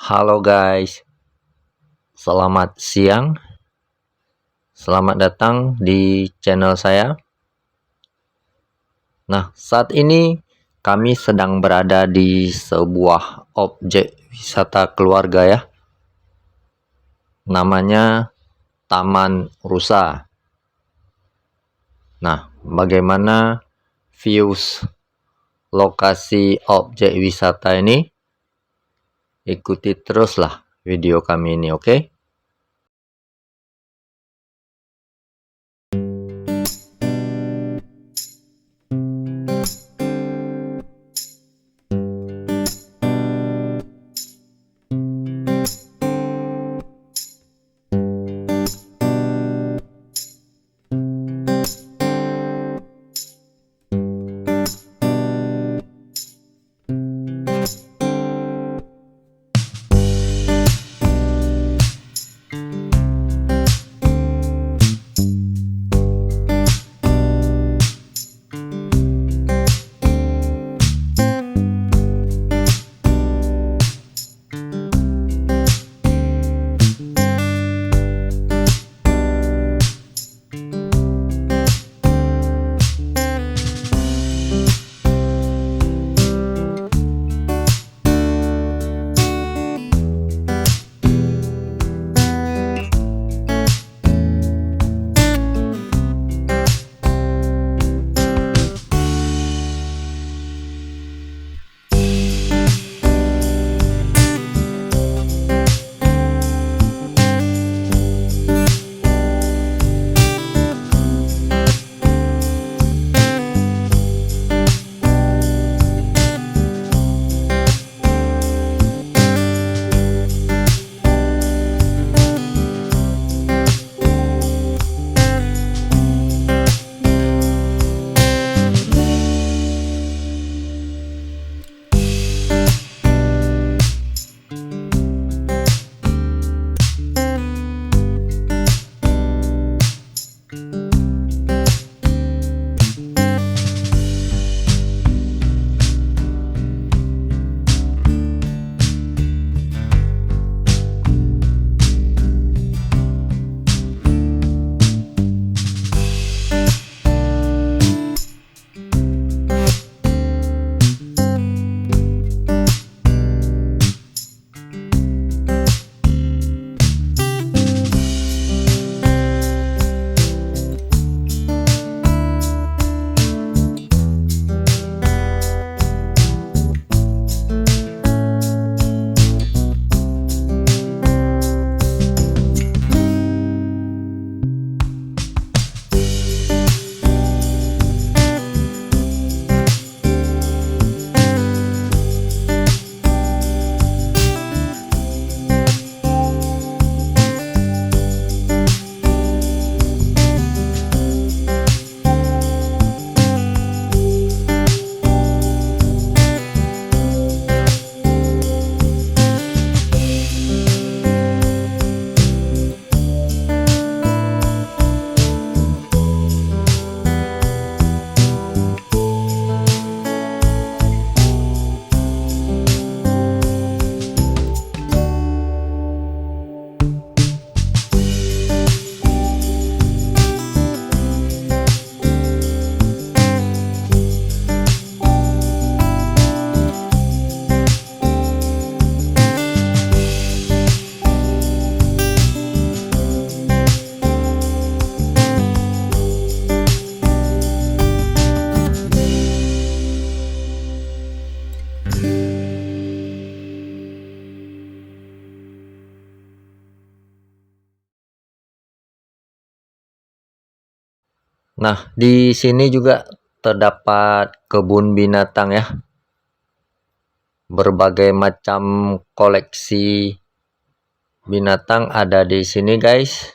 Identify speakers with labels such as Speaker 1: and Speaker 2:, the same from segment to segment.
Speaker 1: Halo guys, selamat siang. Selamat datang di channel saya. Nah, saat ini kami sedang berada di sebuah objek wisata keluarga ya. Namanya Taman Rusa. Nah, bagaimana views lokasi objek wisata ini? Ikuti teruslah video kami ini, oke? Nah, di sini juga terdapat kebun binatang ya. Berbagai macam koleksi binatang ada di sini, guys.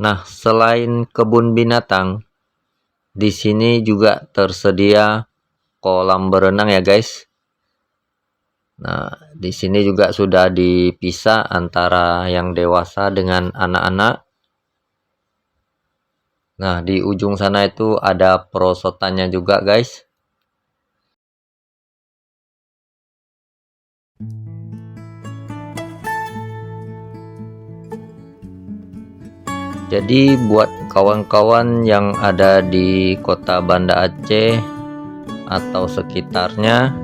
Speaker 1: Nah, selain kebun binatang, di sini juga tersedia kolam berenang ya guys. Nah, di sini juga sudah dipisah antara yang dewasa dengan anak-anak. Nah, di ujung sana itu ada perosotannya juga guys. Jadi buat kawan-kawan yang ada di kota Banda Aceh atau sekitarnya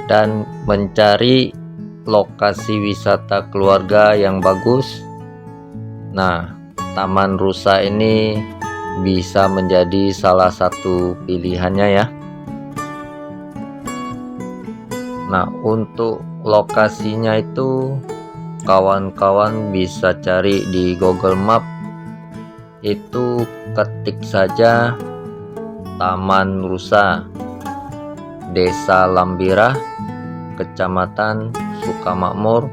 Speaker 1: dan mencari lokasi wisata keluarga yang bagus, nah, Taman Rusa ini bisa menjadi salah satu pilihannya ya. Nah, untuk lokasinya itu kawan-kawan bisa cari di Google Map, itu ketik saja Taman Rusa, Desa Lambirah, Kecamatan Sukamakmur,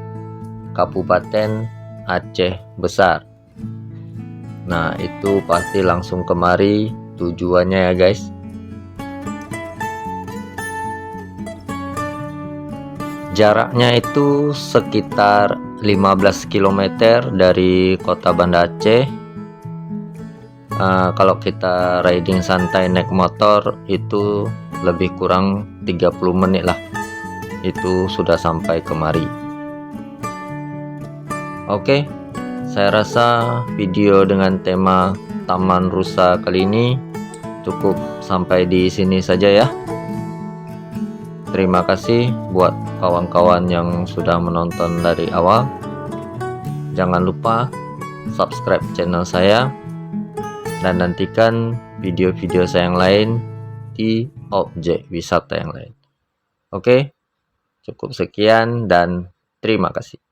Speaker 1: Kabupaten Aceh Besar. Nah, itu pasti langsung kemari tujuannya ya guys. Jaraknya itu sekitar 15 km dari kota Banda Aceh. Kalau kita riding santai naik motor itu lebih kurang 30 menit lah, itu sudah sampai kemari. Oke, saya rasa video dengan tema Taman Rusa kali ini cukup sampai di sini saja ya. Terima kasih buat kawan-kawan yang sudah menonton dari awal. Jangan lupa subscribe channel saya dan nantikan video-video saya yang lain di objek wisata yang lain. Oke, cukup sekian dan terima kasih.